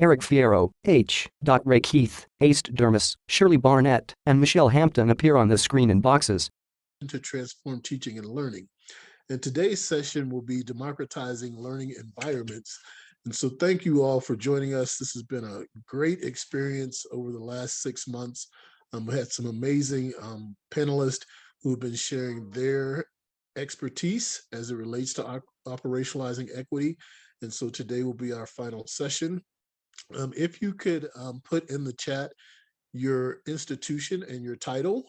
Eric Fierro, H. Ray Keith, Ace Dermis, Shirley Barnett, and Michelle Hampton appear on the screen in boxes. To transform teaching and learning. And today's session will be Democratizing Learning Environments. And so thank you all for joining us. This has been a great experience over the last 6 months. We had some amazing panelists who have been sharing their expertise as it relates to operationalizing equity. And so today will be our final session. If you could put in the chat your institution and your title,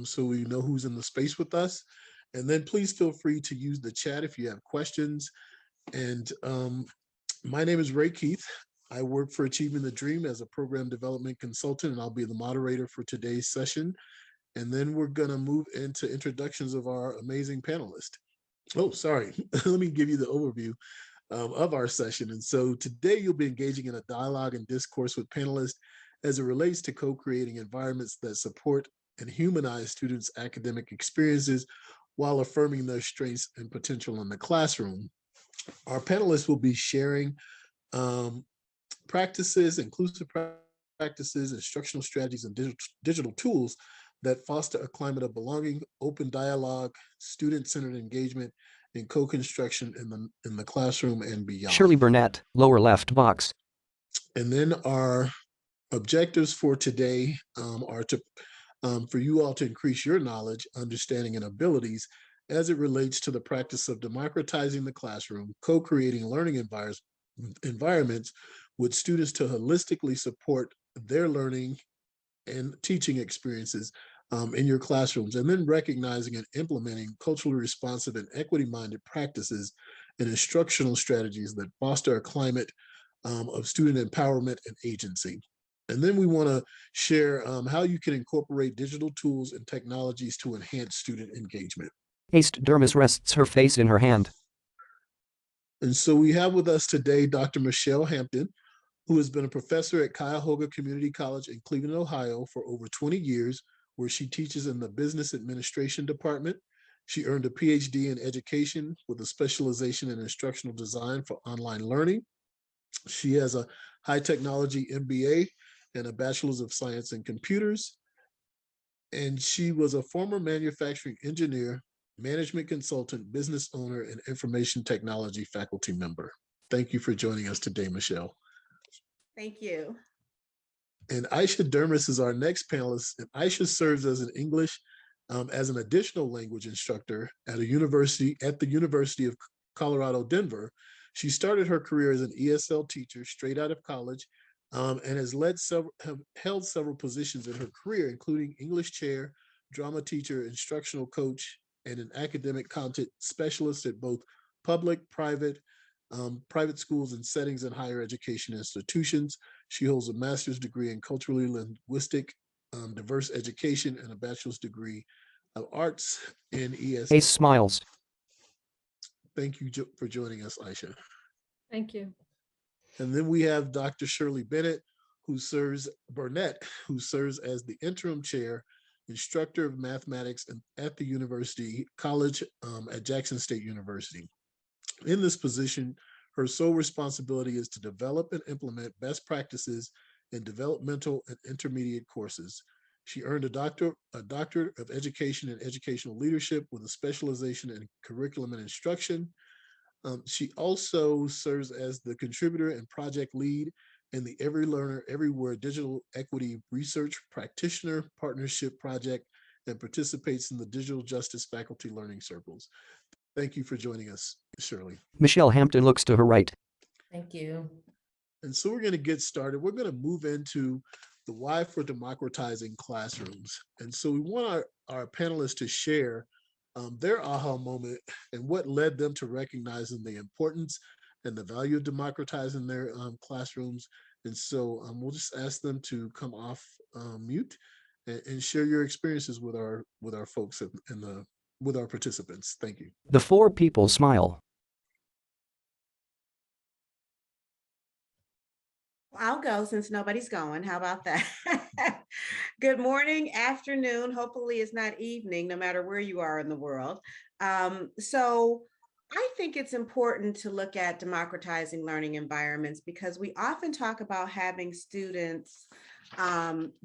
so we know who's in the space with us. And then please feel free to use the chat if you have questions. And my name is Ray Keith. I work for Achieving the Dream as a program development consultant, and I'll be the moderator for today's session. And then we're gonna move into introductions of our amazing panelists. Oh, sorry, let me give you the overview of our session. And so today you'll be engaging in a dialogue and discourse with panelists as it relates to co-creating environments that support and humanize students' academic experiences while affirming their strengths and potential in the classroom. Our panelists will be sharing practices, inclusive practices, instructional strategies, and digital tools that foster a climate of belonging, open dialogue, student-centered engagement, and co-construction in the classroom and beyond. Shirley Burnett, lower left box. And then our objectives for today are to for you all to increase your knowledge, understanding, and abilities as it relates to the practice of democratizing the classroom, co-creating learning environments with students to holistically support their learning and teaching experiences in your classrooms, and then recognizing and implementing culturally responsive and equity-minded practices and instructional strategies that foster a climate of student empowerment and agency. And then we want to share how you can incorporate digital tools and technologies to enhance student engagement. Ace Dermis rests her face in her hand. And so we have with us today Dr. Michelle Hampton, who has been a professor at Cuyahoga Community College in Cleveland, Ohio for over 20 years, where she teaches in the Business Administration Department. She earned a PhD in education with a specialization in instructional design for online learning. She has a high technology MBA and a Bachelor's of Science in Computers. And she was a former manufacturing engineer, management consultant, business owner, and information technology faculty member. Thank you for joining us today, Michelle. Thank you. And Aisha Dermis is our next panelist. And Aisha serves as an English as an additional language instructor at the University of Colorado, Denver. She started her career as an ESL teacher straight out of college, and has held several positions in her career, including English chair, drama teacher, instructional coach, and an academic content specialist at both public, private schools and settings in higher education institutions. She holds a master's degree in culturally linguistic diverse education and a bachelor's degree of arts in ESL. Ace smiles. Thank you for joining us, Aisha. Thank you. And then we have Dr. Shirley Burnett, who serves as the interim chair, instructor of mathematics at the University College at Jackson State University. In this position, her sole responsibility is to develop and implement best practices in developmental and intermediate courses. She earned a doctorate of education and educational leadership with a specialization in curriculum and instruction. She also serves as the contributor and project lead in the Every Learner, Everywhere Digital Equity Research Practitioner Partnership Project, and participates in the Digital Justice Faculty Learning Circles. Thank you for joining us, Shirley. Michelle Hampton looks to her right. Thank you. And so we're going to get started. We're going to move into the why for democratizing classrooms. And so we want our panelists to share their aha moment and what led them to recognizing the importance and the value of democratizing their classrooms. And so we'll just ask them to come off mute and share your experiences with our folks with our participants. Thank you. The four people smile. I'll go since nobody's going. How about that? Good morning, afternoon. Hopefully it's not evening, no matter where you are in the world. So I think it's important to look at democratizing learning environments because we often talk about having students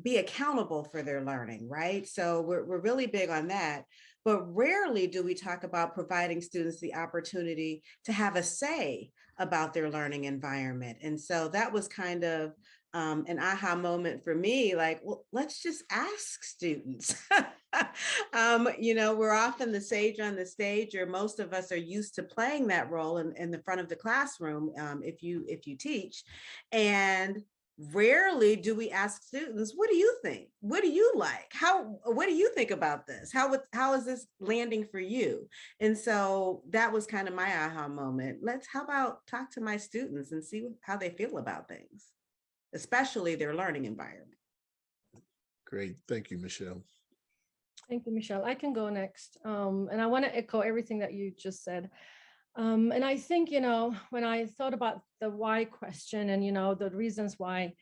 be accountable for their learning, right? So we're really big on that, but rarely do we talk about providing students the opportunity to have a say about their learning environment. And so that was kind of an aha moment for me, like, well, let's just ask students. We're often the sage on the stage, or most of us are used to playing that role in the front of the classroom, if you teach. And rarely do we ask students, what do you think? What do you like? What do you think about this? How is this landing for you? And so that was kind of my aha moment. How about talk to my students and see how they feel about things, especially their learning environment. Great. Thank you, Michelle. Thank you, Michelle. I can go next. And I want to echo everything that you just said. And I think, when I thought about the why question and, the reasons why,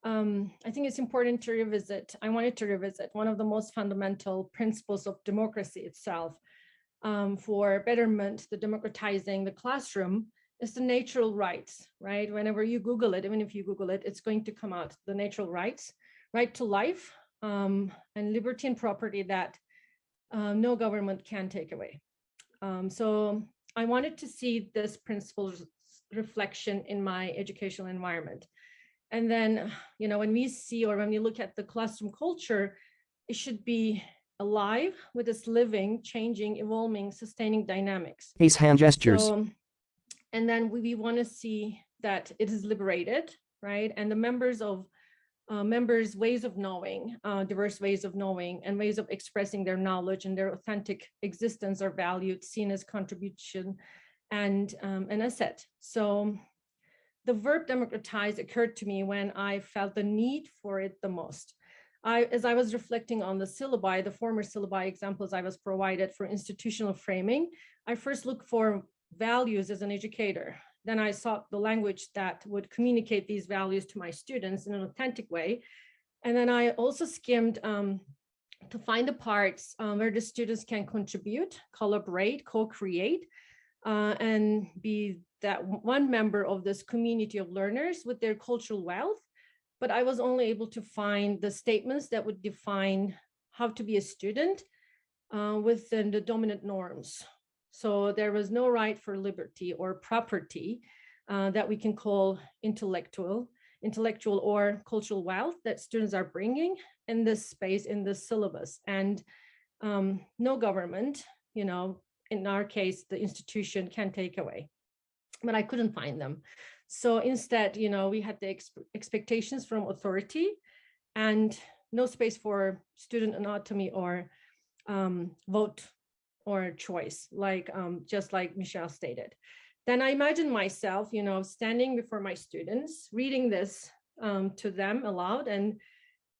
I think it's important to revisit. I wanted to revisit one of the most fundamental principles of democracy itself. For betterment, the democratizing the classroom is the natural rights, right? Whenever you Google it, even if you Google it, it's going to come out, the natural rights, right to life, and liberty and property that no government can take away. So I wanted to see this principle's reflection in my educational environment. And then, when we see, or when we look at the classroom culture, it should be alive with its living, changing, evolving, sustaining dynamics. Ace hand gestures. So, and then we want to see that it is liberated, right? And the members' ways of knowing, diverse ways of knowing and ways of expressing their knowledge and their authentic existence are valued, seen as contribution and an asset. So the verb democratize occurred to me when I felt the need for it the most. As I was reflecting on the syllabi, the former syllabi examples I was provided for institutional framing, I first looked for values as an educator. Then I sought the language that would communicate these values to my students in an authentic way. And then I also skimmed to find the parts where the students can contribute, collaborate, co-create, and be that one member of this community of learners with their cultural wealth. But I was only able to find the statements that would define how to be a student within the dominant norms. So there was no right for liberty or property that we can call intellectual or cultural wealth that students are bringing in this space, in this syllabus. And no government, in our case, the institution can take away. But I couldn't find them. So instead, we had the expectations from authority and no space for student autonomy or vote or choice, just like Michelle stated. Then I imagine myself, standing before my students, reading this to them aloud, and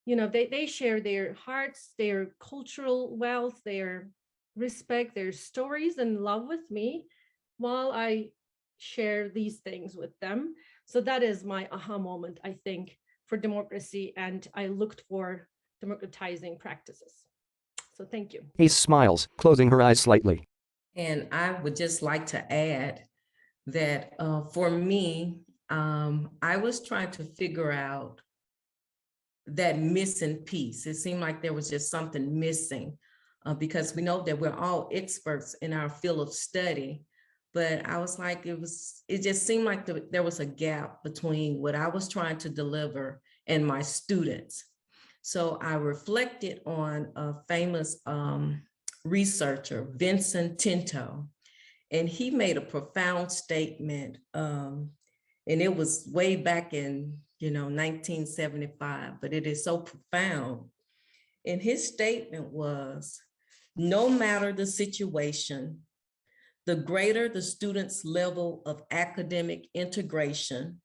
they share their hearts, their cultural wealth, their respect, their stories and love with me, while I share these things with them. So that is my aha moment, I think, for democracy, and I looked for democratizing practices. So thank you. Ace smiles, closing her eyes slightly. And I would just like to add that for me, I was trying to figure out that missing piece. It seemed like there was just something missing because we know that we're all experts in our field of study. But I was like, it just seemed like there was a gap between what I was trying to deliver and my students. So I reflected on a famous researcher, Vincent Tinto, and he made a profound statement. And it was way back in 1975, but it is so profound. And his statement was, no matter the situation, the greater the student's level of academic integration,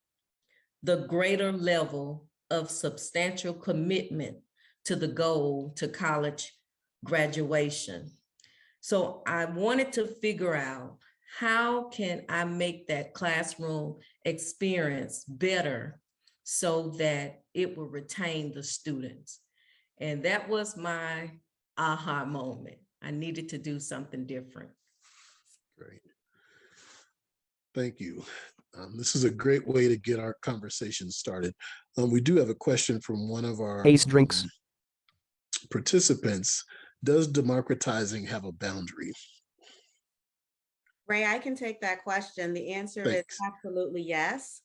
the greater level of substantial commitment to the goal to college graduation. So I wanted to figure out, how can I make that classroom experience better so that it will retain the students? And that was my aha moment. I needed to do something different. Great. Thank you. This is a great way to get our conversation started. We do have a question from one of our Ace drinks. participants. Does democratizing have a boundary? Ray, I can take that question. The answer is Thanks. absolutely yes.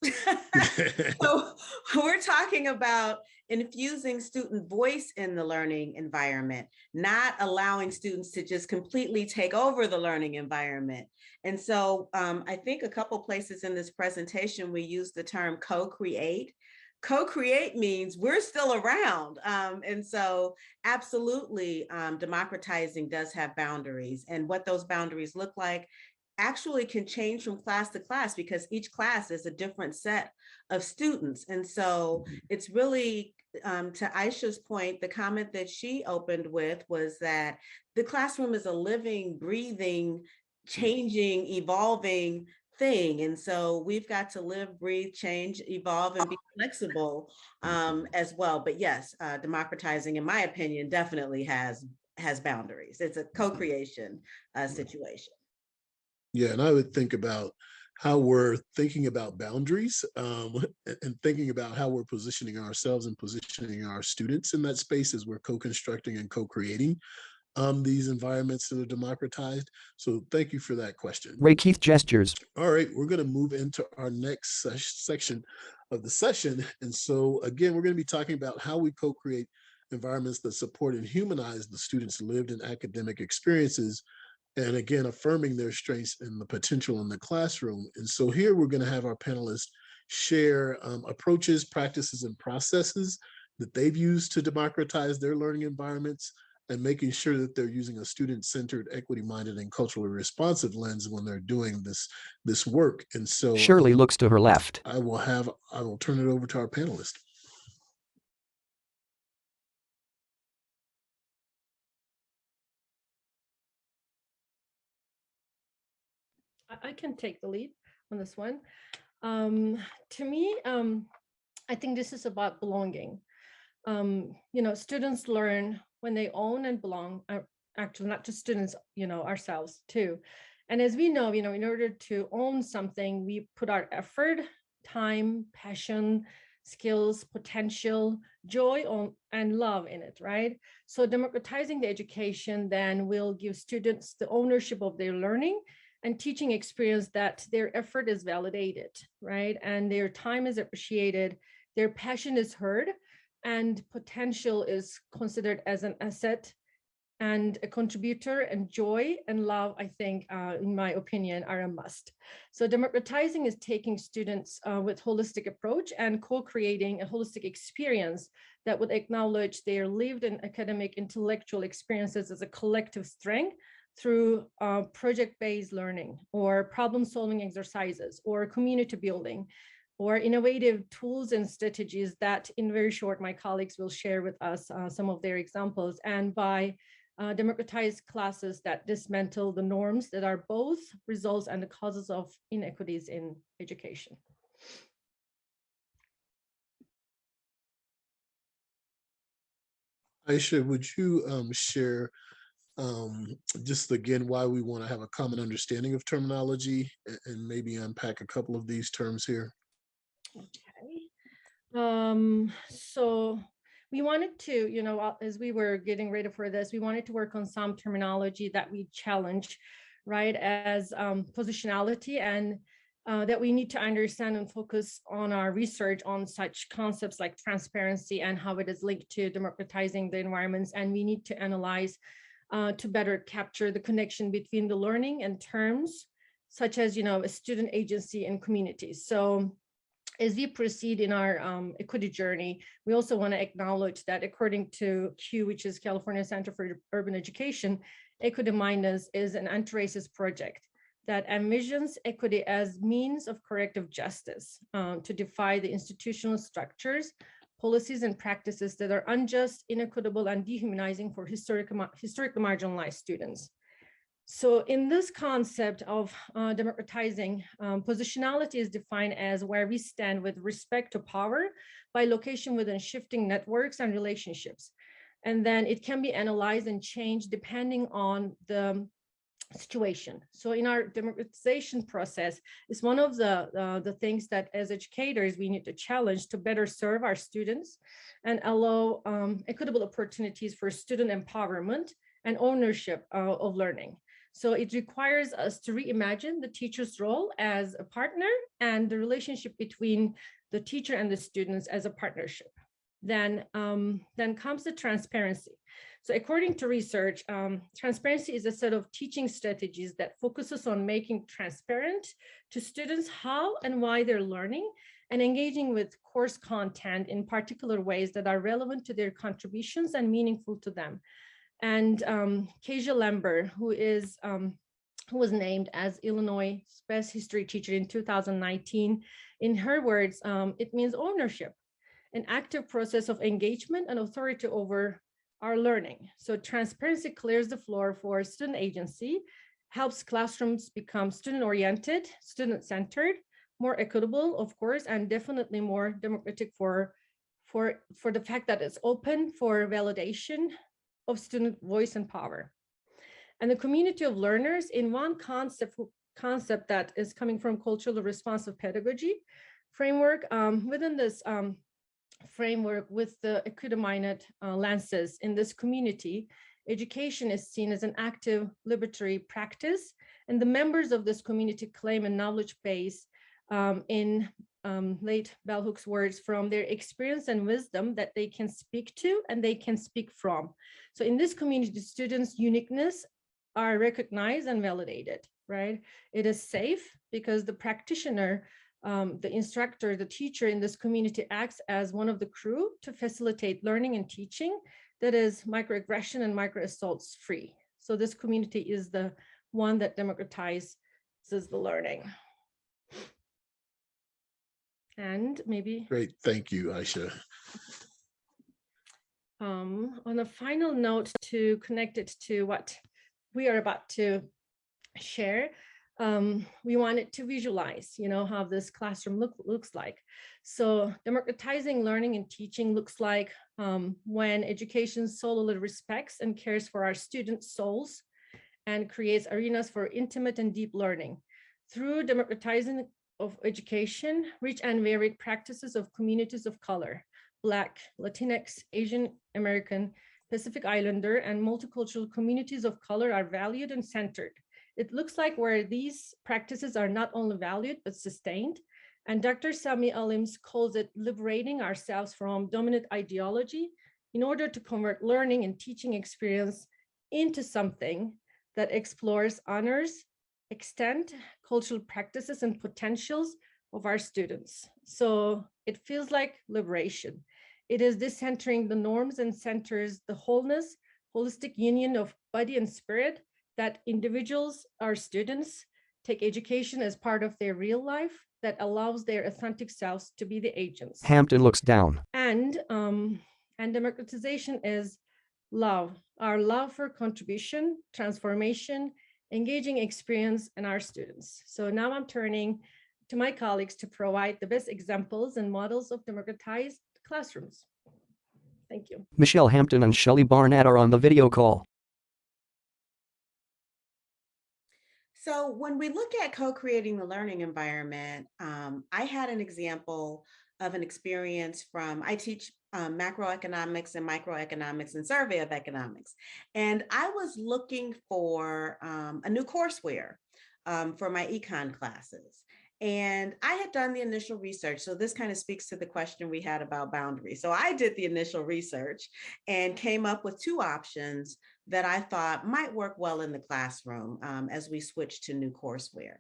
So we're talking about infusing student voice in the learning environment, not allowing students to just completely take over the learning environment. And so I think a couple places in this presentation, we use the term co-create. Co-create means we're still around. And so absolutely, democratizing does have boundaries, and what those boundaries look like actually can change from class to class because each class is a different set of students. And so it's really, to Aisha's point, the comment that she opened with was that the classroom is a living, breathing, changing, evolving thing. And so we've got to live, breathe, change, evolve, and be flexible as well. But yes, democratizing, in my opinion, definitely has boundaries. It's a co-creation situation. Yeah, and I would think about how we're thinking about boundaries and thinking about how we're positioning ourselves and positioning our students in that space as we're co-constructing and co-creating these environments that are democratized. So thank you for that question. Ray Keith gestures. All right, we're going to move into our next section of the session. And so again, we're going to be talking about how we co-create environments that support and humanize the students' lived and academic experiences, and again, affirming their strengths and the potential in the classroom. And so here we're going to have our panelists share approaches, practices, and processes that they've used to democratize their learning environments, and making sure that they're using a student-centered, equity-minded, and culturally responsive lens when they're doing this work. And so Shirley looks to her left. I will turn it over to our panelists. I can take the lead on this one. To me, I think this is about belonging. Students learn when they own and belong, actually not just students, ourselves too. And as we know, in order to own something, we put our effort, time, passion, skills, potential, joy and love in it, right? So democratizing the education then will give students the ownership of their learning and teaching experience, that their effort is validated, right? And their time is appreciated, their passion is heard, and potential is considered as an asset and a contributor, and joy and love, I think, in my opinion, are a must. So democratizing is taking students with holistic approach and co-creating a holistic experience that would acknowledge their lived and academic intellectual experiences as a collective strength through project-based learning or problem-solving exercises or community building or innovative tools and strategies that in very short, my colleagues will share with us some of their examples, and by democratized classes that dismantle the norms that are both results and the causes of inequities in education. Aisha, would you share just again why we want to have a common understanding of terminology and maybe unpack a couple of these terms here? Okay. So we wanted to, as we were getting ready for this, we wanted to work on some terminology that we challenge, right, as positionality, and that we need to understand and focus on our research on such concepts like transparency and how it is linked to democratizing the environments. And we need to analyze to better capture the connection between the learning and terms such as, a student agency and communities. So as we proceed in our equity journey, we also want to acknowledge that according to CUE, which is California Center for Urban Education, Equity Mindedness is an anti-racist project that envisions equity as means of corrective justice to defy the institutional structures, policies, and practices that are unjust, inequitable, and dehumanizing for historically marginalized students. So in this concept of democratizing, positionality is defined as where we stand with respect to power by location within shifting networks and relationships. And then it can be analyzed and changed depending on the situation. So in our democratization process, it's one of the things that as educators we need to challenge to better serve our students and allow equitable opportunities for student empowerment and ownership of learning. So it requires us to reimagine the teacher's role as a partner and the relationship between the teacher and the students as a partnership. Then comes the transparency. So according to research, transparency is a set of teaching strategies that focuses on making transparent to students how and why they're learning and engaging with course content in particular ways that are relevant to their contributions and meaningful to them. And Keisha Lember, who was named as Illinois Best History Teacher in 2019, in her words, it means ownership, an active process of engagement and authority over our learning. So transparency clears the floor for student agency, helps classrooms become student-oriented, student-centered, more equitable, of course, and definitely more democratic for the fact that it's open for validation of student voice and power. And the community of learners in one concept that is coming from culturally responsive pedagogy framework. Within this framework with the equity-minded lenses in this community, education is seen as an active liberatory practice, and the members of this community claim a knowledge base in late Bell Hooks' words, from their experience and wisdom that they can speak to and they can speak from. So in this community, students' uniqueness are recognized and validated, right? It is safe because the practitioner, the instructor, the teacher in this community acts as one of the crew to facilitate learning and teaching that is microaggression and microassaults free. So this community is the one that democratizes the learning. And maybe Great, thank you, Aisha. On a final note, to connect it to what we are about to share, we wanted to visualize, how this classroom looks like. So democratizing learning and teaching looks like when education solely respects and cares for our students' souls and creates arenas for intimate and deep learning. Through democratizing of education, rich and varied practices of communities of color, Black, Latinx, Asian American, Pacific Islander, and multicultural communities of color are valued and centered. It looks like where these practices are not only valued, but sustained. And Dr. Sami Alims calls it liberating ourselves from dominant ideology in order to convert learning and teaching experience into something that explores, honors, extent, cultural practices, and potentials of our students. So it feels like liberation. It is decentering the norms and centers the wholeness, holistic union of body and spirit that individuals, our students, take education as part of their real life that allows their authentic selves to be the agents. Hampton looks down. And democratization is love, our love for contribution, transformation, engaging experience, and our students. So now I'm turning to my colleagues to provide the best examples and models of democratized classrooms. Thank you. Michelle Hampton and Shelley Barnett are on the video call. So when we look at co-creating the learning environment, I had an example of an experience from, I teach macroeconomics and microeconomics and survey of economics. And I was looking for a new courseware for my econ classes. And I had done the initial research. So this kind of speaks to the question we had about boundaries. So I did the initial research and came up with two options that I thought might work well in the classroom as we switch to new courseware.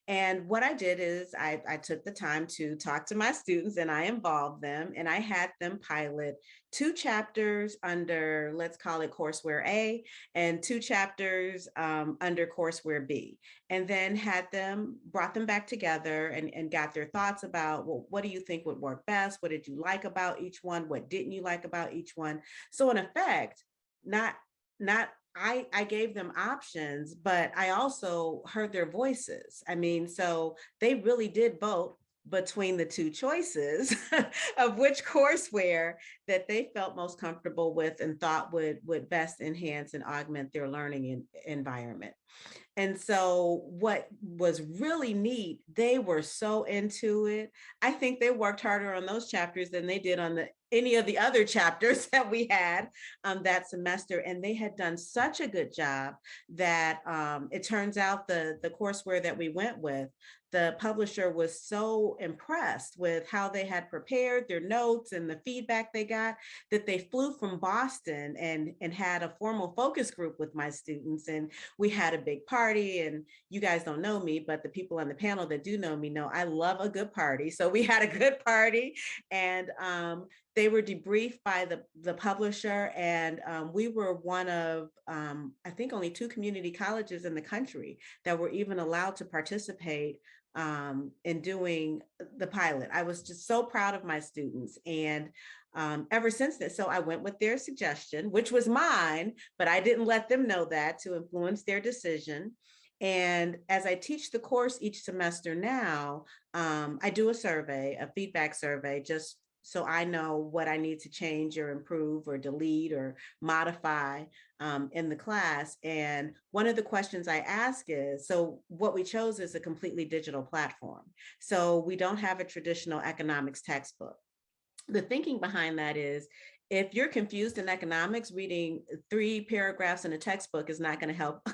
And what I did is I took the time to talk to my students and I involved them and I had them pilot 2 chapters under, let's call it courseware A, and 2 chapters under courseware B. And then brought them back together and got their thoughts about, well, what do you think would work best? What did you like about each one? What didn't you like about each one? So in effect, I gave them options, but I also heard their voices. I mean, so they really did vote between the 2 choices of which courseware that they felt most comfortable with and thought would best enhance and augment their learning environment. And so what was really neat, they were so into it. I think they worked harder on those chapters than they did on any of the other chapters that we had that semester. And they had done such a good job that it turns out the courseware that we went with, the publisher was so impressed with how they had prepared their notes and the feedback they got that they flew from Boston and had a formal focus group with my students. And we had a big party. And you guys don't know me, but the people on the panel that do know me know I love a good party. So we had a good party, and they were debriefed by the publisher, and we were one of, I think, only 2 community colleges in the country that were even allowed to participate in doing the pilot. I was just so proud of my students. And ever since then, so I went with their suggestion, which was mine, but I didn't let them know that to influence their decision. And as I teach the course each semester now, I do a survey, a feedback survey, just so I know what I need to change or improve or delete or modify in the class. And one of the questions I ask is, so what we chose is a completely digital platform. So we don't have a traditional economics textbook. The thinking behind that is, if you're confused in economics, reading 3 paragraphs in a textbook is not going to help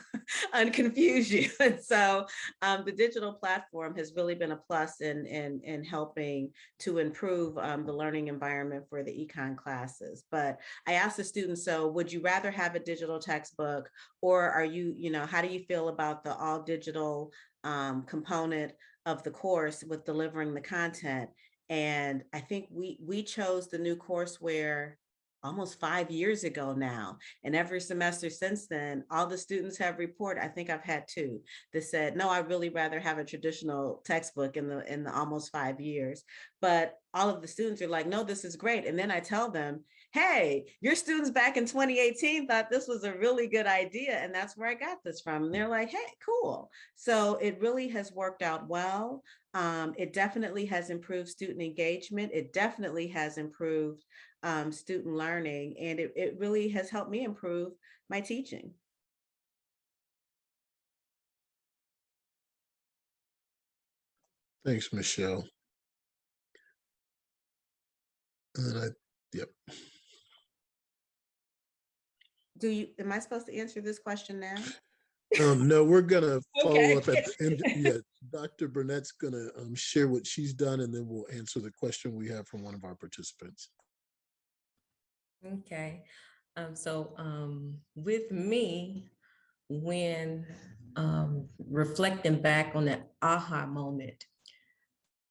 unconfuse you. And so the digital platform has really been a plus in helping to improve the learning environment for the econ classes. But I asked the students, so would you rather have a digital textbook, or are you, how do you feel about the all digital component of the course with delivering the content? And I think we chose the new courseware almost 5 years ago now. And every semester since then, all the students have reported, I think I've had 2 that said, no, I'd really rather have a traditional textbook in the almost 5 years. But all of the students are like, no, this is great. And then I tell them, hey, your students back in 2018 thought this was a really good idea. And that's where I got this from. And they're like, hey, cool. So it really has worked out well. It definitely has improved student engagement. It definitely has improved student learning, and it really has helped me improve my teaching. Thanks, Michelle. And yep. Am I supposed to answer this question now? No, we're gonna follow up Okay. at the end. Yeah, Dr. Burnett's gonna share what she's done, and then we'll answer the question we have from one of our participants. Okay. So with me, when reflecting back on that aha moment,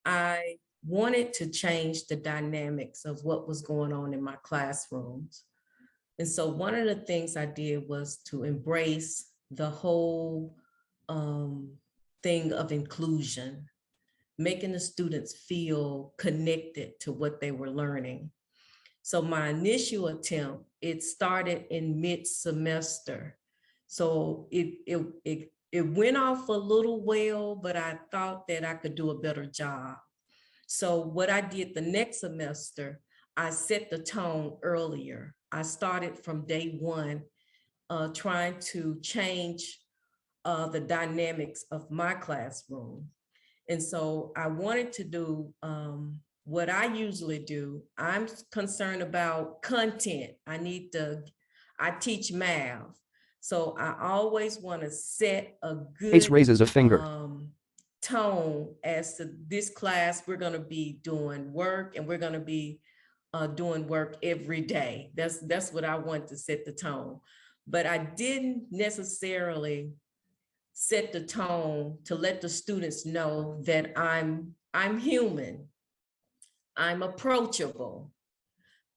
I wanted to change the dynamics of what was going on in my classrooms. And so one of the things I did was to embrace the whole thing of inclusion, making the students feel connected to what they were learning. So my initial attempt, it started in mid-semester. So it went off a little well, but I thought that I could do a better job. So what I did the next semester, I set the tone earlier. I started from day 1, trying to change the dynamics of my classroom. And so I wanted to do what I usually do. I'm concerned about content. I teach math. So I always want to set a good Ace raises a finger. tone as to this class. We're going to be doing work, and we're going to be doing work every day. That's what I want to set the tone. But I didn't necessarily set the tone to let the students know that I'm human, I'm approachable.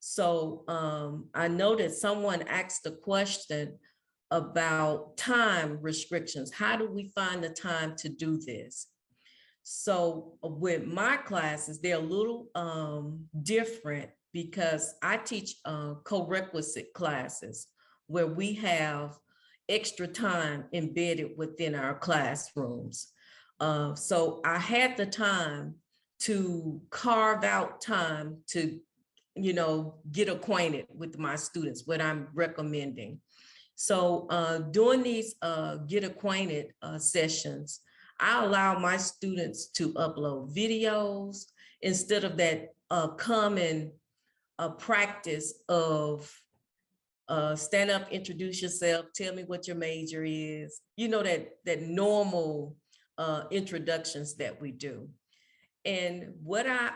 So I know that someone asked a question about time restrictions. How do we find the time to do this? So with my classes, they're a little different because I teach co-requisite classes where we have extra time embedded within our classrooms. So I had the time to carve out time to, get acquainted with my students, what I'm recommending. So during these get acquainted sessions, I allow my students to upload videos instead of that common practice of stand up, introduce yourself, tell me what your major is, you know, that normal introductions that we do. And what I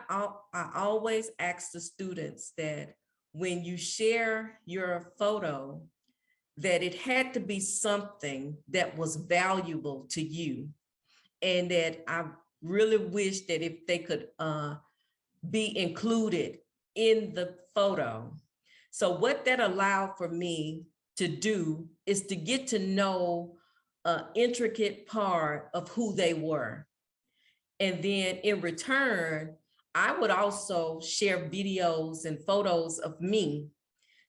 always ask the students that when you share your photo, that it had to be something that was valuable to you. And that I really wish that if they could be included in the photo. So what that allowed for me to do is to get to know an intricate part of who they were. And then in return, I would also share videos and photos of me,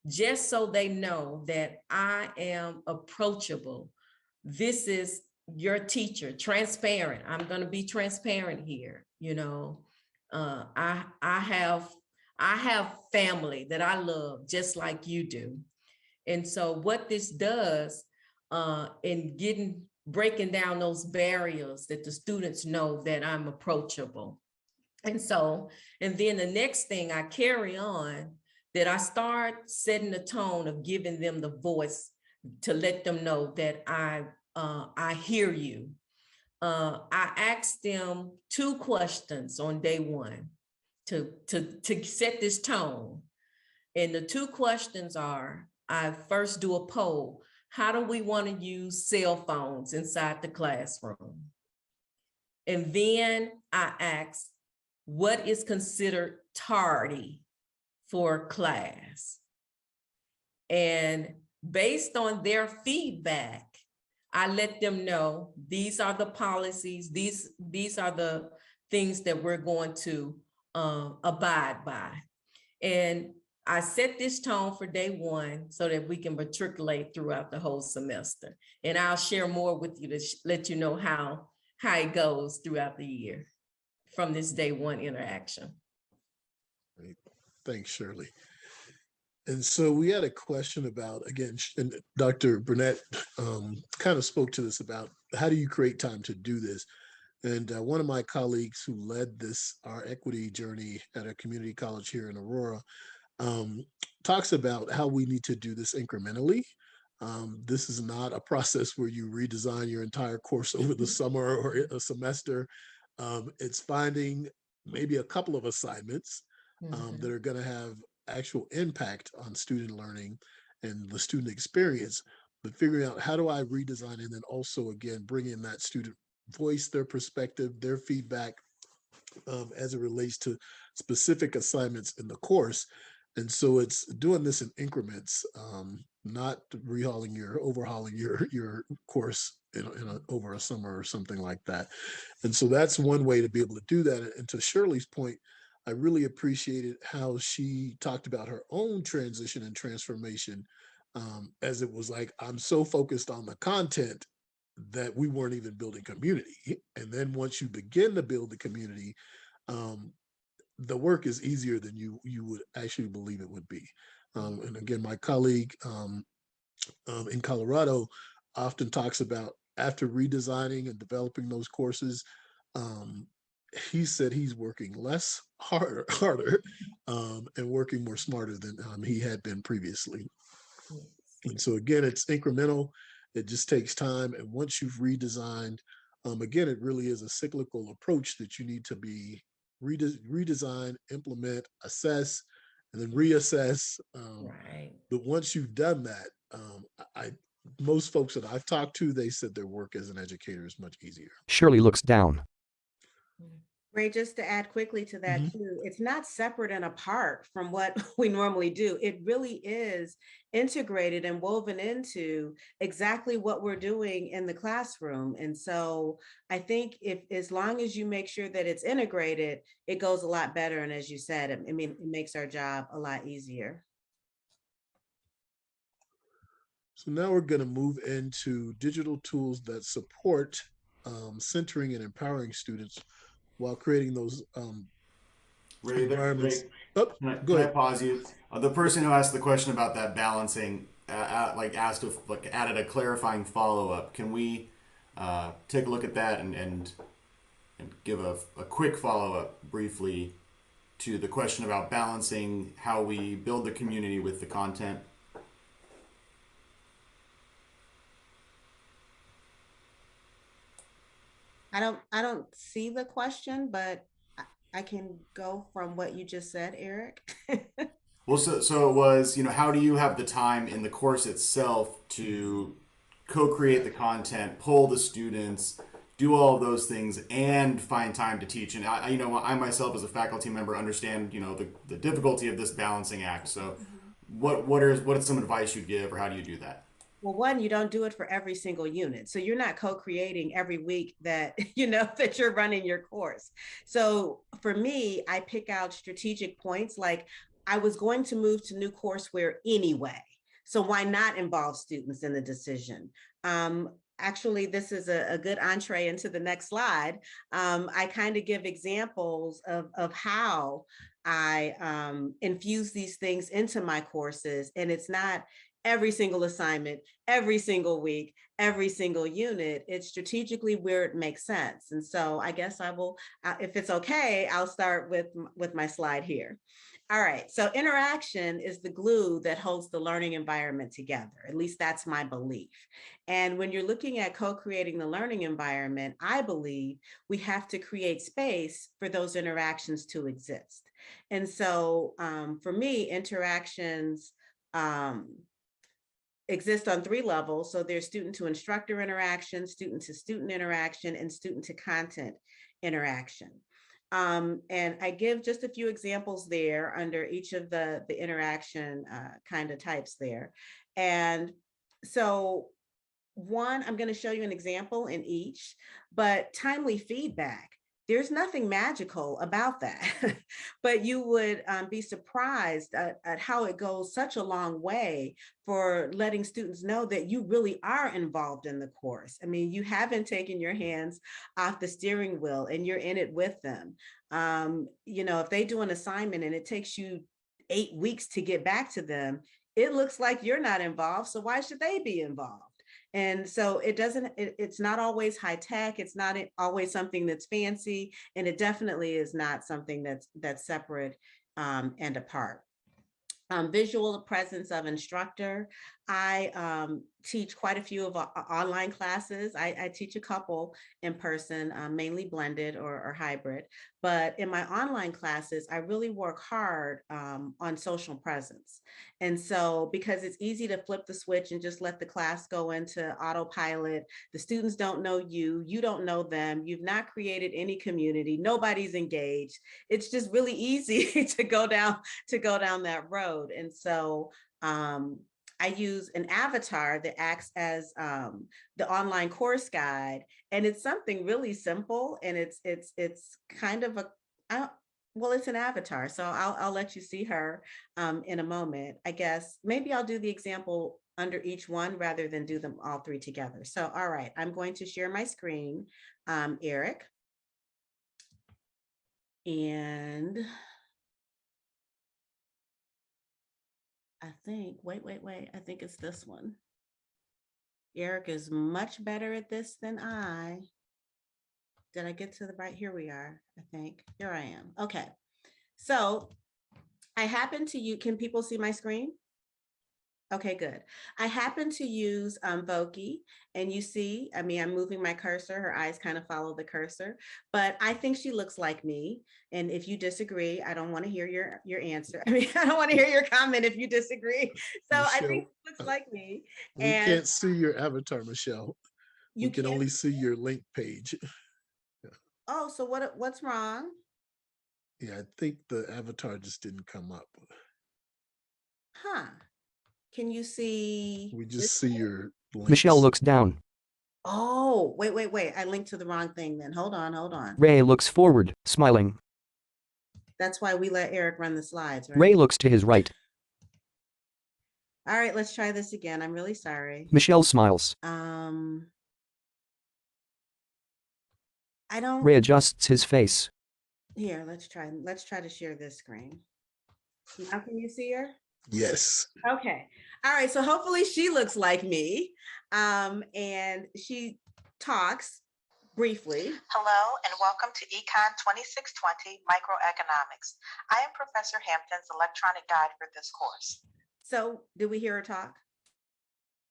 just so they know that I am approachable. This is your teacher, transparent. I'm going to be transparent here. You know, I have family that I love just like you do. And so what this does in breaking down those barriers, that the students know that I'm approachable. And so, and then the next thing I carry on, that I start setting the tone of giving them the voice to let them know that I hear you. I asked them 2 questions on day 1 to set this tone. And the 2 questions are, I first do a poll. How do we want to use cell phones inside the classroom? And then I ask, what is considered tardy for class? And based on their feedback, I let them know these are the policies, these are the things that we're going to abide by. And I set this tone for day 1 so that we can matriculate throughout the whole semester. And I'll share more with you to let you know how it goes throughout the year from this day 1 interaction. Great. Thanks, Shirley. And so we had a question about, again, and Dr. Burnett kind of spoke to this about how do you create time to do this? And one of my colleagues who led our equity journey at a community college here in Aurora, talks about how we need to do this incrementally. This is not a process where you redesign your entire course over the summer or a semester. It's finding maybe a couple of assignments that are going to have actual impact on student learning and the student experience, but figuring out how do I redesign, and then also, again, bring in that student voice, their perspective, their feedback as it relates to specific assignments in the course. And so it's doing this in increments, not overhauling your course over a summer or something like that. And so that's one way to be able to do that. And to Shirley's point, I really appreciated how she talked about her own transition and transformation, as it was like, I'm so focused on the content that we weren't even building community. And then once you begin to build the community, the work is easier than you would actually believe it would be. And again, my colleague in Colorado often talks about, after redesigning and developing those courses, he said he's working harder, and working more smarter than he had been previously. And so again, it's incremental. It just takes time. And once you've redesigned, again, it really is a cyclical approach that you need to be redesign, implement, assess, and then reassess. Right. But once you've done that, most folks that I've talked to, they said their work as an educator is much easier. Shirley looks down. Ray, just to add quickly to that too, it's not separate and apart from what we normally do. It really is integrated and woven into exactly what we're doing in the classroom. And so I think as long as you make sure that it's integrated, it goes a lot better. And as you said, I mean, it makes our job a lot easier. So now we're going to move into digital tools that support centering and empowering students while creating those Ray, environments. Ray, Oh, can go I ahead. pause you? The person who asked the question about that balancing, like asked if like added a clarifying follow-up. Can we take a look at that and give a quick follow-up briefly to the question about balancing how we build the community with the content? I don't see the question, but I can go from what you just said, Eric. Well, so it was, how do you have the time in the course itself to co-create the content, pull the students, do all of those things, and find time to teach? And I myself as a faculty member understand, the difficulty of this balancing act. So, what is some advice you'd give, or how do you do that? Well, one, you don't do it for every single unit. So you're not co-creating every week that, that you're running your course. So for me, I pick out strategic points. Like I was going to move to new courseware anyway. So why not involve students in the decision? Actually, this is a good entree into the next slide. I kind of give examples of how I infuse these things into my courses. And it's not every single assignment, every single week, every single unit. It's strategically where it makes sense. And so I guess I will, if it's okay, I'll start with my slide here. All right, so interaction is the glue that holds the learning environment together. At least that's my belief. And when you're looking at co-creating the learning environment, I believe we have to create space for those interactions to exist. And so for me, interactions exist on 3 levels. So there's student to instructor interaction, student to student interaction, and student to content interaction. And I give just a few examples there under each of the interaction kind of types there. And so one, I'm going to show you an example in each, but timely feedback. There's nothing magical about that, but you would be surprised at how it goes such a long way for letting students know that you really are involved in the course. I mean, you haven't taken your hands off the steering wheel and you're in it with them. If they do an assignment and it takes you 8 weeks to get back to them, it looks like you're not involved. So why should they be involved? And so it's not always high tech. It's not always something that's fancy. And it definitely is not something that's separate and apart. Visual presence of instructor. I teach quite a few of online classes. I teach a couple in person, mainly blended or hybrid. But in my online classes, I really work hard on social presence. And so because it's easy to flip the switch and just let the class go into autopilot, the students don't know you, you don't know them, you've not created any community, nobody's engaged. It's just really easy to go down that road. And so I use an avatar that acts as the online course guide, and it's something really simple, and it's kind of it's an avatar. So I'll let you see her in a moment. I guess maybe I'll do the example under each one rather than do them all 3 together. So, all right, I'm going to share my screen, Eric. And I think, wait, I think it's this one. Eric is much better at this than I. Did I get to the right? Here we are, I think. Here I am. Okay. So I happen to use, can people see my screen? Okay, good. I happen to use Voki, and you see, I mean, I'm moving my cursor. Her eyes kind of follow the cursor, but I think she looks like me. And if you disagree, I don't want to hear your answer. I mean, I don't want to hear your comment if you disagree. So Michelle, I think she looks like me. We can't see your avatar, Michelle. We can only see your link page. Yeah. Oh, so what's wrong? Yeah, I think the avatar just didn't come up. Huh. Can you see? We just see your links. Michelle looks down. Oh, wait. I linked to the wrong thing then. Hold on. Ray looks forward, smiling. That's why we let Eric run the slides, right? Ray looks to his right. All right, let's try this again. I'm really sorry. Michelle smiles. Ray adjusts his face. Here, let's try to share this screen. Now can you see her? Yes. Okay. All right. So hopefully she looks like me. And she talks briefly. Hello and welcome to Econ 2620 Microeconomics. I am Professor Hampton's electronic guide for this course. So did we hear her talk?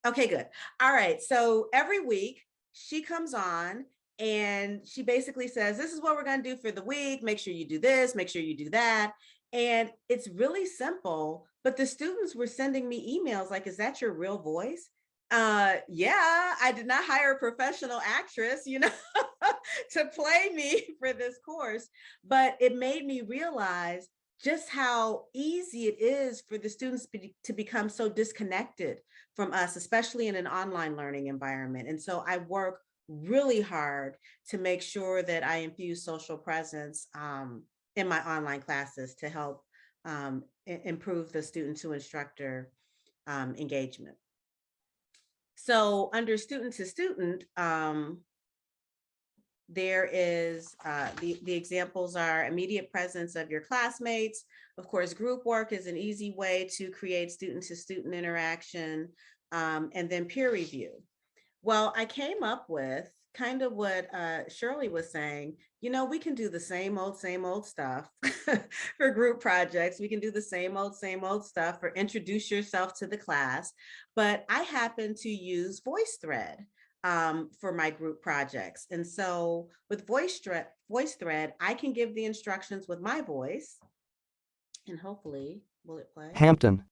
Okay, good. All right. So every week she comes on and she basically says, this is what we're going to do for the week. Make sure you do this, make sure you do that. And it's really simple, but the students were sending me emails like, is that your real voice? Yeah, I did not hire a professional actress, to play me for this course, but it made me realize just how easy it is for the students to become so disconnected from us, especially in an online learning environment. And so I work really hard to make sure that I infuse social presence in my online classes to help improve the student to instructor engagement. So under student to student, there is the examples are immediate presence of your classmates. Of course, group work is an easy way to create student to student interaction, and then peer review. Well, I came up with kind of what Shirley was saying. We can do the same old stuff for group projects. We can do the same old stuff for introduce yourself to the class. But I happen to use VoiceThread for my group projects. And so with VoiceThread, I can give the instructions with my voice. And hopefully, will it play? Hampton.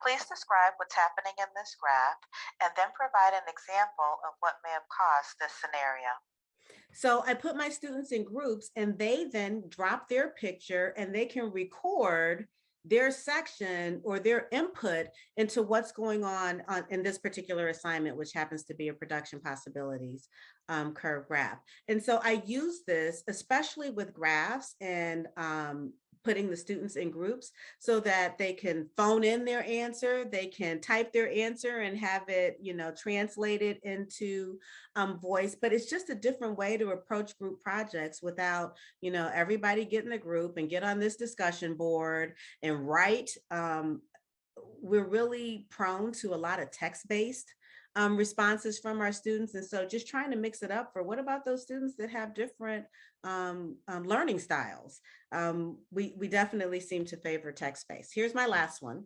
Please describe what's happening in this graph and then provide an example of what may have caused this scenario. So I put my students in groups and they then drop their picture and they can record their section or their input into what's going on in this particular assignment, which happens to be a production possibilities curve graph. And so I use this, especially with graphs and putting the students in groups so that they can phone in their answer, they can type their answer and have it, translated into voice. But it's just a different way to approach group projects without, everybody get in a group and get on this discussion board and write. We're really prone to a lot of text-based responses from our students. And so just trying to mix it up for what about those students that have different learning styles? We definitely seem to favor text-based. Here's my last one.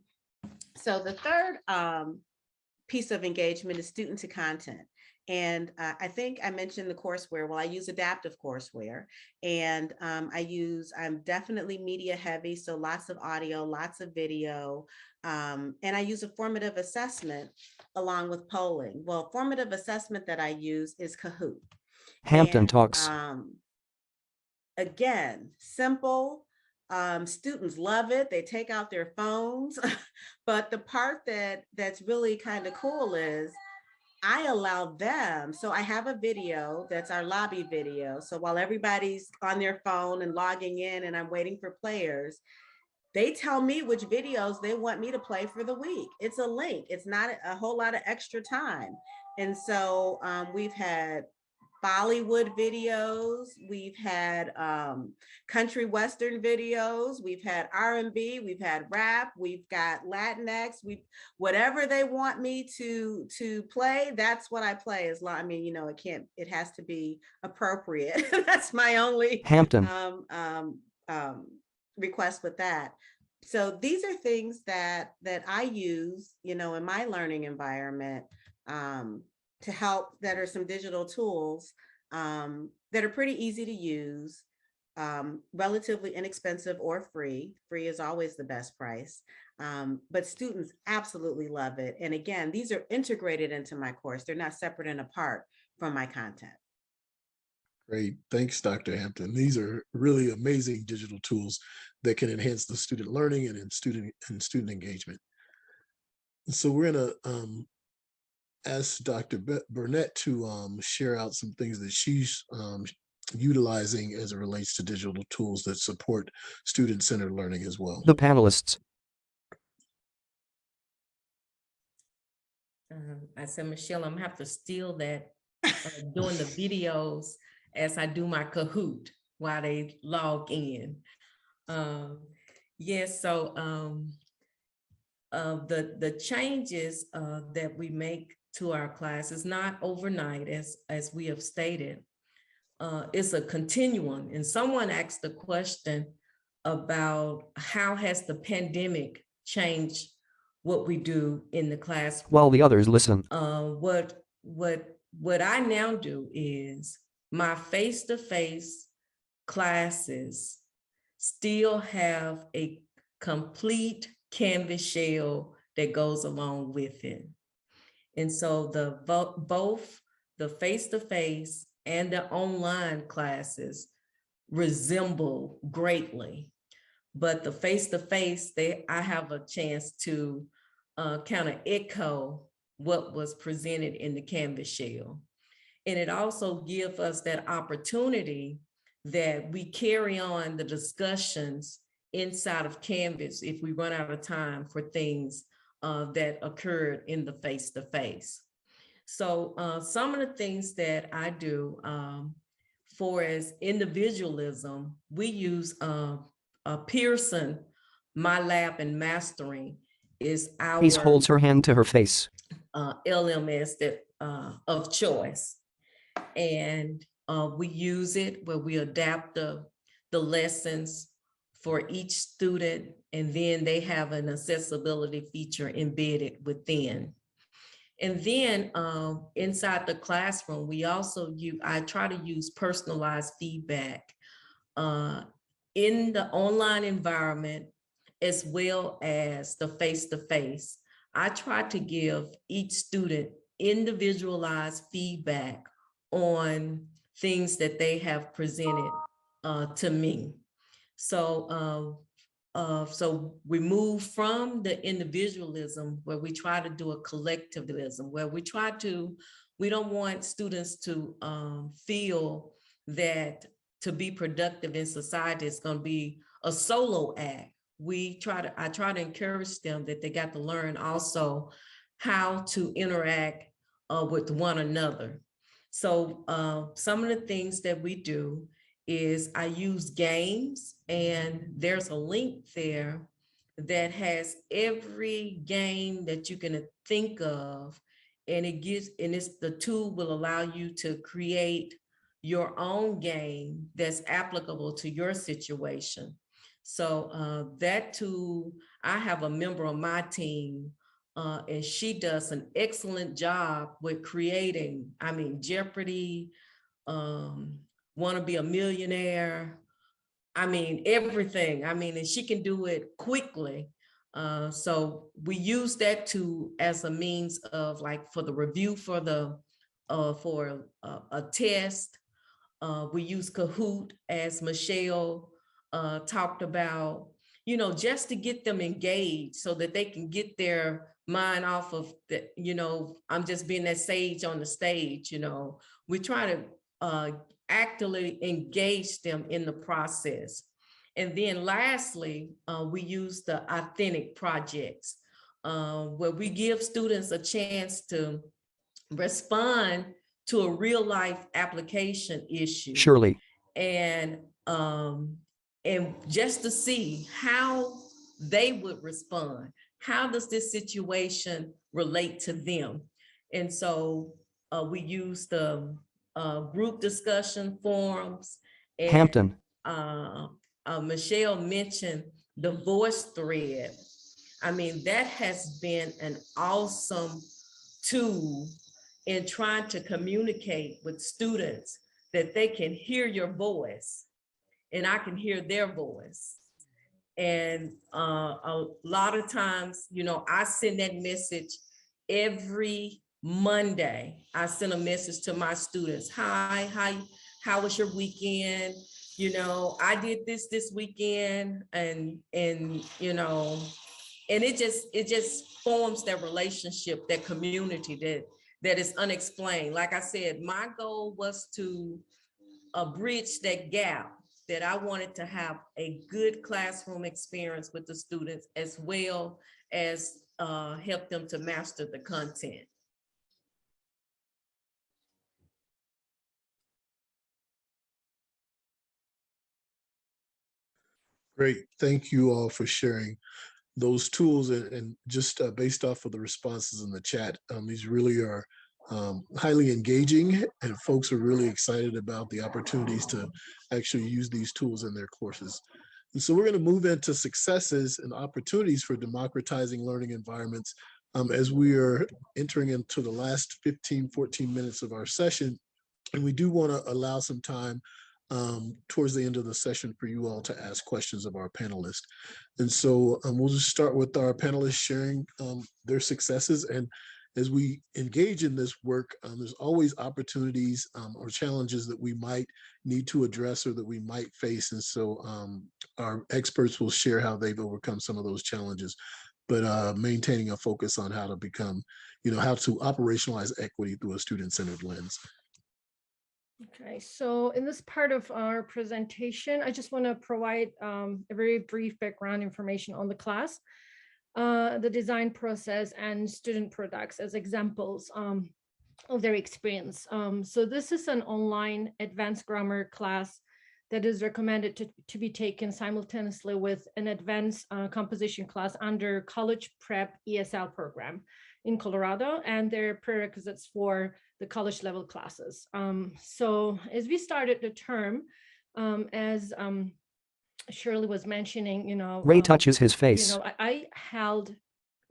So the third piece of engagement is student to content. And I think I mentioned the courseware. Well, I use adaptive courseware and I'm definitely media heavy. So lots of audio, lots of video. And I use a formative assessment along with polling. Well, formative assessment that I use is Kahoot. Hampton And, talks. Again, simple. Students love it. They take out their phones. But the part that's really kind of cool is I allow them. So I have a video that's our lobby video. So while everybody's on their phone and logging in and I'm waiting for players, they tell me which videos they want me to play for the week. It's a link. It's not a whole lot of extra time. And so we've had Bollywood videos, we've had country western videos, we've had R&B, we've had rap, we've got Latinx, whatever they want me to play, that's what I play. As long, it has to be appropriate. That's my only Hampton. request with that. So these are things that I use, in my learning environment to help, that are some digital tools that are pretty easy to use, relatively inexpensive or free. Free is always the best price, but students absolutely love it. And again, these are integrated into my course. They're not separate and apart from my content. Great. Thanks, Dr. Hampton. These are really amazing digital tools that can enhance the student learning and student engagement. So we're going to ask Dr. Burnett to share out some things that she's utilizing as it relates to digital tools that support student-centered learning as well. The panelists. I said, Michelle, I'm gonna have to steal that doing the videos as I do my Kahoot while they log in. Yes, so the changes that we make to our class is not overnight, as we have stated. It's a continuum. And someone asked the question about how has the pandemic changed what we do in the classroom. While the others listen. What I now do is my face-to-face classes still have a complete Canvas shell that goes along with it. And so both the face-to-face and the online classes resemble greatly. But the face-to-face, I have a chance to kind of echo what was presented in the Canvas shell. And it also gives us that opportunity that we carry on the discussions inside of Canvas if we run out of time for things that occurred in the face-to-face. So some of the things that I do for as individualism, we use Pearson, My Lab and Mastering is our Pace holds her hand to her face. LMS that of choice. And we use it where we adapt the lessons for each student, and then they have an accessibility feature embedded within. And then inside the classroom, we also I try to use personalized feedback in the online environment as well as the face-to-face. I try to give each student individualized feedback on things that they have presented to me. So so we move from the individualism where we try to do a collectivism, where we don't want students to feel that to be productive in society is going to be a solo act. I try to encourage them that they got to learn also how to interact with one another. So some of the things that we do is I use games, and there's a link there that has every game that you can think of, and the tool will allow you to create your own game that's applicable to your situation. So that tool, I have a member on my team, and she does an excellent job with creating, Jeopardy, Want to Be a Millionaire, everything. And she can do it quickly. So we use that tool as a means of, like, for the review for a test. We use Kahoot, as Michelle talked about, just to get them engaged so that they can get their mind off of I'm just being that sage on the stage. We try to actively engage them in the process. And then lastly, we use the authentic projects, where we give students a chance to respond to a real life application issue. Surely. And just to see how they would respond. How does this situation relate to them? And so we use the group discussion forums. And Hampton. Michelle mentioned the voice thread. That has been an awesome tool in trying to communicate with students, that they can hear your voice and I can hear their voice. And a lot of times, I send that message every Monday. I send a message to my students. Hi, how was your weekend? I did this weekend, and it just forms that relationship, that community that is unexplained. Like I said, my goal was to bridge that gap, that I wanted to have a good classroom experience with the students, as well as help them to master the content. Great. Thank you all for sharing those tools, and just based off of the responses in the chat, these really are highly engaging, and folks are really excited about the opportunities to actually use these tools in their courses. And so we're going to move into successes and opportunities for democratizing learning environments as we are entering into the last 14 minutes of our session. And we do want to allow some time towards the end of the session for you all to ask questions of our panelists. And so we'll just start with our panelists sharing their successes. And as we engage in this work, there's always opportunities or challenges that we might need to address or that we might face. And so our experts will share how they've overcome some of those challenges, but maintaining a focus on how to become, how to operationalize equity through a student-centered lens. Okay, so in this part of our presentation, I just want to provide a very brief background information on the class, the design process, and student products as examples of their experience. So this is an online advanced grammar class that is recommended to be taken simultaneously with an advanced composition class under college prep ESL program in Colorado, and their prerequisites for the college level classes. So as we started the term, as Shirley was mentioning, Ray touches his face. I held,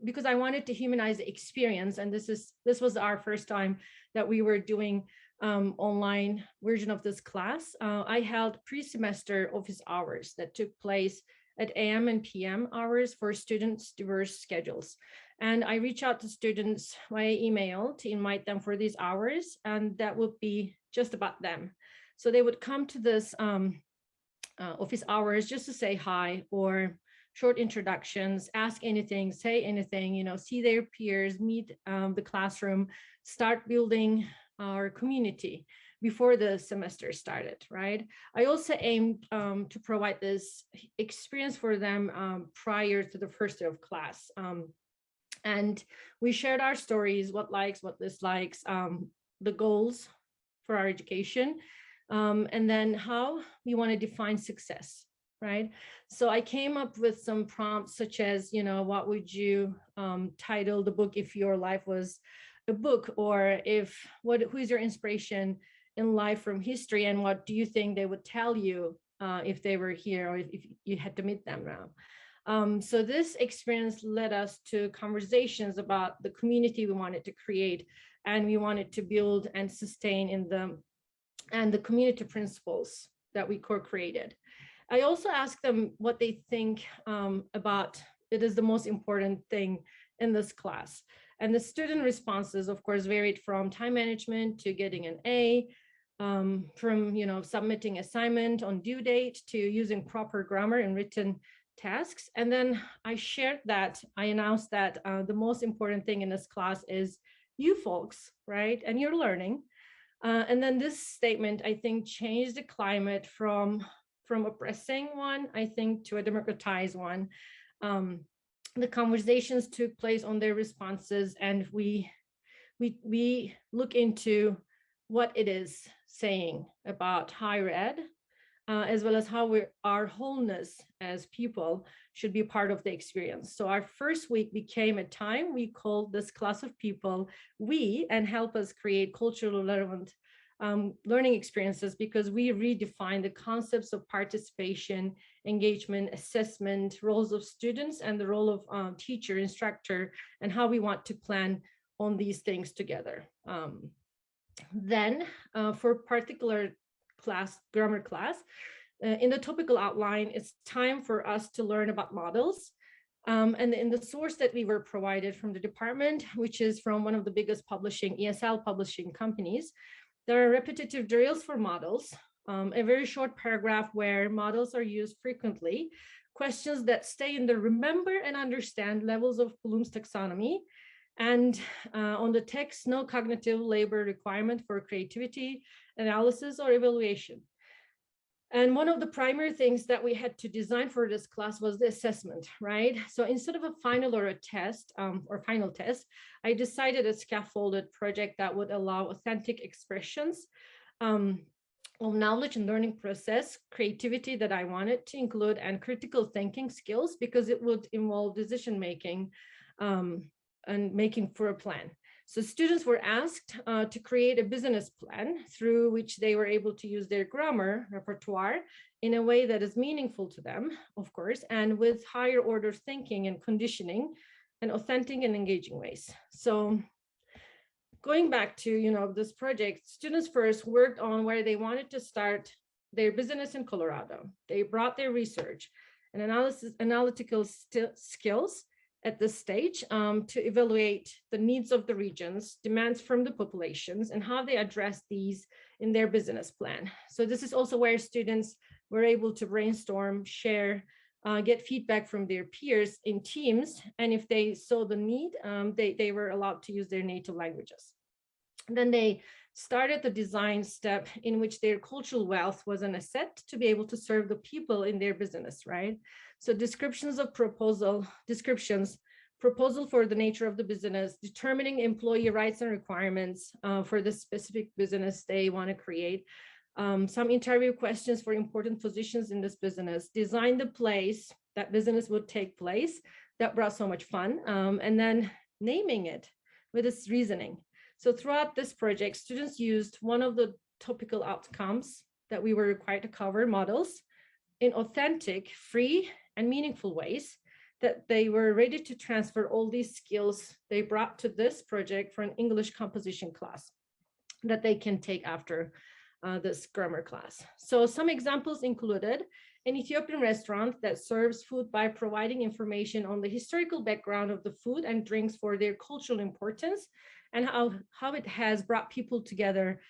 because I wanted to humanize the experience, and this was our first time that we were doing online version of this class. I held pre-semester office hours that took place at AM and PM hours for students' diverse schedules. And I reach out to students via email to invite them for these hours, and that would be just about them. So they would come to this office hours just to say hi, or short introductions, ask anything, say anything, see their peers, meet the classroom, start building our community before the semester started, right? I also aimed to provide this experience for them prior to the first day of class. And we shared our stories, what likes, what dislikes, the goals for our education, and then how we want to define success, right? So I came up with some prompts such as, what would you title the book if your life was a book, or who is your inspiration in life from history, and what do you think they would tell you if they were here, or if you had to meet them now. So this experience led us to conversations about the community we wanted to create, and we wanted to build and sustain and the community principles that we co-created. I also asked them what they think about it is the most important thing in this class. And the student responses, of course, varied from time management to getting an A, from submitting assignment on due date to using proper grammar in written tasks. And then I announced that the most important thing in this class is you folks, right? And you're learning. And then this statement, I think, changed the climate from oppressing one, I think, to a democratized one. The conversations took place on their responses, and we look into what it is saying about higher ed, as well as how our wholeness as people should be part of the experience. So our first week became a time we called this class of people we, and help us create culturally relevant learning experiences, because we redefine the concepts of participation, engagement, assessment, roles of students, and the role of teacher, instructor, and how we want to plan on these things together. Then for particular class, grammar class, in the topical outline, it's time for us to learn about models. And in the source that we were provided from the department, which is from one of the biggest ESL publishing companies, there are repetitive drills for models, a very short paragraph where models are used frequently, questions that stay in the remember and understand levels of Bloom's taxonomy, and on the text, no cognitive labor requirement for creativity, analysis, or evaluation. And one of the primary things that we had to design for this class was the assessment, right? So instead of a final or a test or final test, I decided a scaffolded project that would allow authentic expressions of knowledge and learning process, creativity that I wanted to include, and critical thinking skills, because it would involve decision making and making for a plan. So students were asked to create a business plan through which they were able to use their grammar repertoire in a way that is meaningful to them, of course, and with higher order thinking and conditioning and authentic and engaging ways. So going back to this project, students first worked on where they wanted to start their business in Colorado. They brought their research and analytical skills at this stage to evaluate the needs of the regions, demands from the populations, and how they address these in their business plan. So this is also where students were able to brainstorm, share, get feedback from their peers in teams, and if they saw the need, they were allowed to use their native languages. And then they started the design step in which their cultural wealth was an asset to be able to serve the people in their business, right? So descriptions for the nature of the business, determining employee rights and requirements for the specific business they want to create, some interview questions for important positions in this business, design the place that business would take place. That brought so much fun, and then naming it with its reasoning. So throughout this project, students used one of the topical outcomes that we were required to cover, models, in authentic, free, and meaningful ways that they were ready to transfer all these skills they brought to this project for an English composition class that they can take after this grammar class. So some examples included an Ethiopian restaurant that serves food by providing information on the historical background of the food and drinks for their cultural importance and how it has brought people together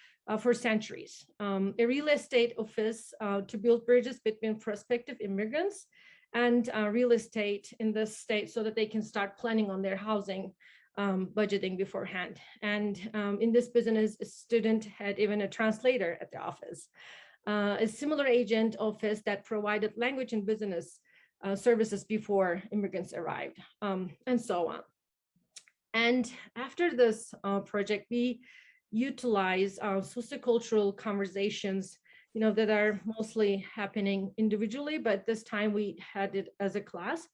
for centuries. A real estate office to build bridges between prospective immigrants and real estate in this state so that they can start planning on their housing budgeting beforehand. And in this business, a student had even a translator at the office. A similar agent office that provided language and business services before immigrants arrived, and so on. And after this project, we utilize sociocultural conversations, that are mostly happening individually, but this time we had it as a class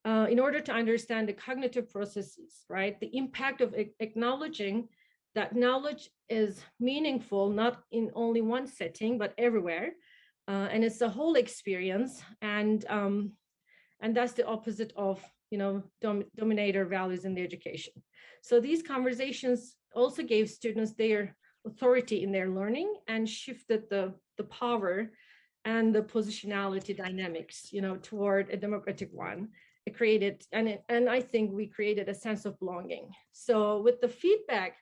in order to understand the cognitive processes, right? The impact of acknowledging that knowledge is meaningful, not in only one setting, but everywhere. And it's a whole experience. And that's the opposite of dominator values in the education. So these conversations also gave students their authority in their learning and shifted the power and the positionality dynamics, toward a democratic one. It created, and I think we created a sense of belonging. So with the feedback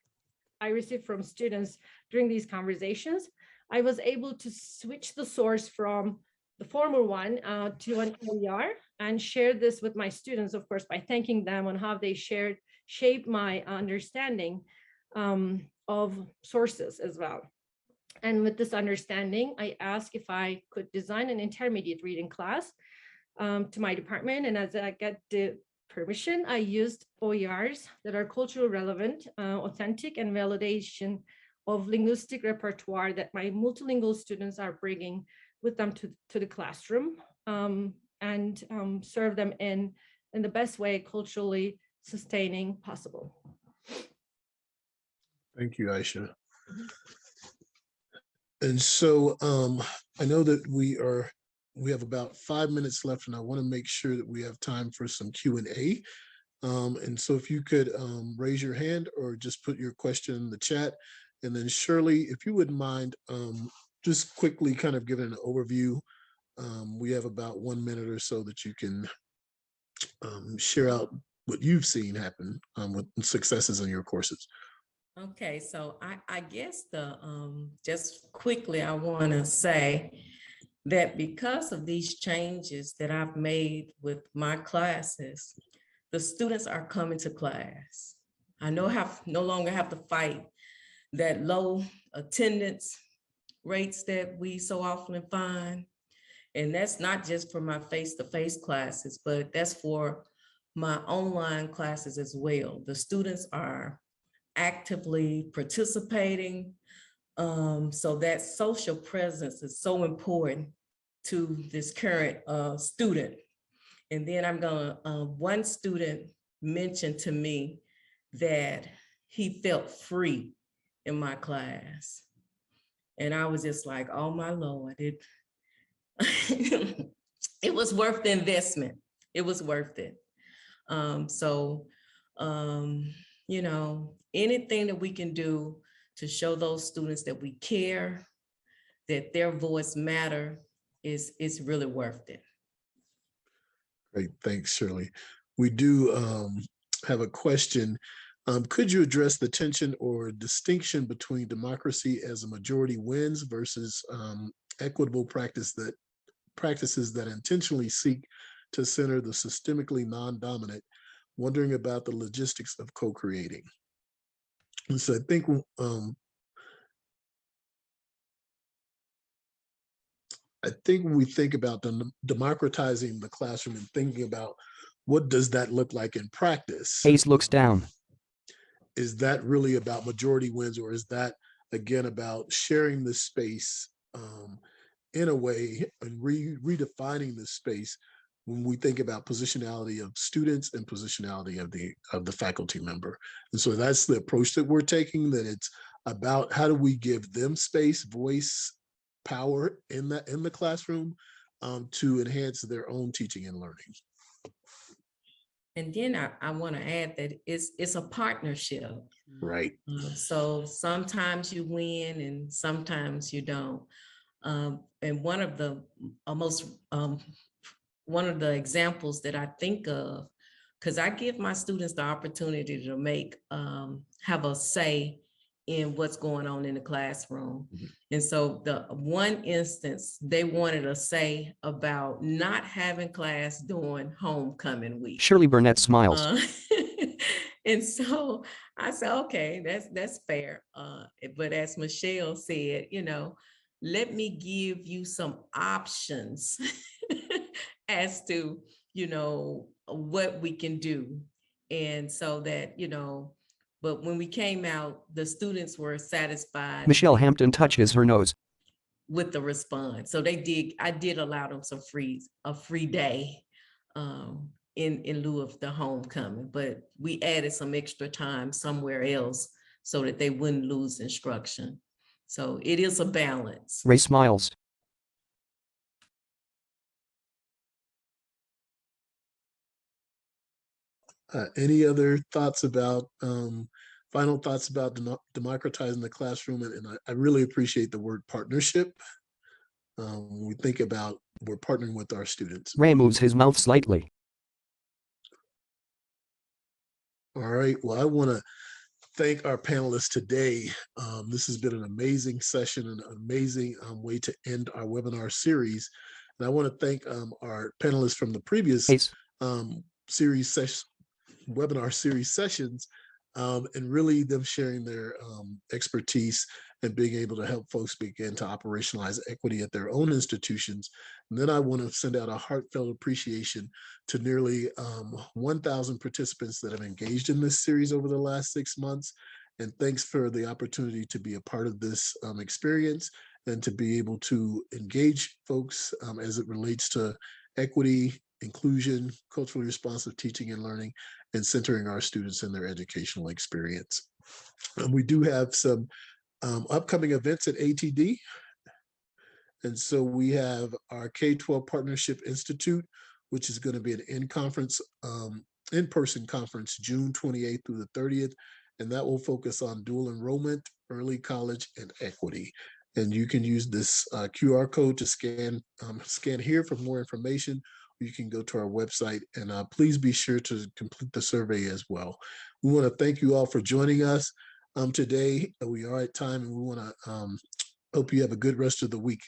I received from students during these conversations, I was able to switch the source from the former one to an OER and share this with my students, of course, by thanking them on how they shaped my understanding of sources as well. And with this understanding, I asked if I could design an intermediate reading class to my department. And as I get the permission, I used OERs that are culturally relevant, authentic, and validation of linguistic repertoire that my multilingual students are bringing with them to the classroom, and serve them in the best way culturally sustaining possible. Thank you, Aisha. And so I know that we have about 5 minutes left, and I want to make sure that we have time for some Q&A. And so if you could raise your hand or just put your question in the chat. And then Shirley, if you wouldn't mind just quickly kind of giving an overview. We have about 1 minute or so that you can share out what you've seen happen with successes in your courses. Okay, so I guess just quickly, I want to say that because of these changes that I've made with my classes, the students are coming to class. I no longer have to fight that low attendance rates that we so often find. And that's not just for my face-to-face classes, but that's for my online classes as well. The students are actively participating. So that social presence is so important to this current student. And then one student mentioned to me that he felt free in my class. And I was just like, oh my Lord, it was worth the investment. It was worth it. Anything that we can do to show those students that we care, that their voice matter, is really worth it. Great, thanks, Shirley. We do have a question. Could you address the tension or distinction between democracy as a majority wins versus equitable practices that intentionally seek to center the systemically non-dominant, wondering about the logistics of co-creating? And so I think when we think about democratizing the classroom and thinking about what does that look like in practice? Ace looks down. Is that really about majority wins, or is that again about sharing the space in a way and redefining the space when we think about positionality of students and positionality of the faculty member? And so that's the approach that we're taking, that it's about how do we give them space, voice, power in the classroom to enhance their own teaching and learning. And then I want to add that it's a partnership. Right. So sometimes you win and sometimes you don't. And one of the examples that I think of, because I give my students the opportunity to have a say in what's going on in the classroom. Mm-hmm. And so the one instance, they wanted a say about not having class during homecoming week. Shirley Burnett smiles. And so I said, okay, that's fair. But as Michelle said, let me give you some options as to, what we can do. And so that, but when we came out, the students were satisfied. Michelle Hampton touches her nose. With the response. So I did allow them a free day in lieu of the homecoming, but we added some extra time somewhere else so that they wouldn't lose instruction. So it is a balance. Ray smiles. Any other thoughts about final thoughts about democratizing the classroom? And I really appreciate the word partnership. When we think about we're partnering with our students. Ray moves his mouth slightly. All right. Well, I want to thank our panelists today. This has been an amazing session, and an amazing way to end our webinar series. And I want to thank our panelists from the previous webinar series sessions, and really them sharing their expertise and being able to help folks begin to operationalize equity at their own institutions. And then I want to send out a heartfelt appreciation to nearly 1,000 participants that have engaged in this series over the last 6 months. And thanks for the opportunity to be a part of this experience and to be able to engage folks as it relates to equity, inclusion, culturally responsive teaching and learning, and centering our students in their educational experience. We do have some upcoming events at ATD. And so we have our K-12 Partnership Institute, which is going to be an in-person conference, June 28th through the 30th. And that will focus on dual enrollment, early college, and equity. And you can use this QR code to scan here for more information. You can go to our website, and please be sure to complete the survey as well. We want to thank you all for joining us today. We are at time, and we want to hope you have a good rest of the week.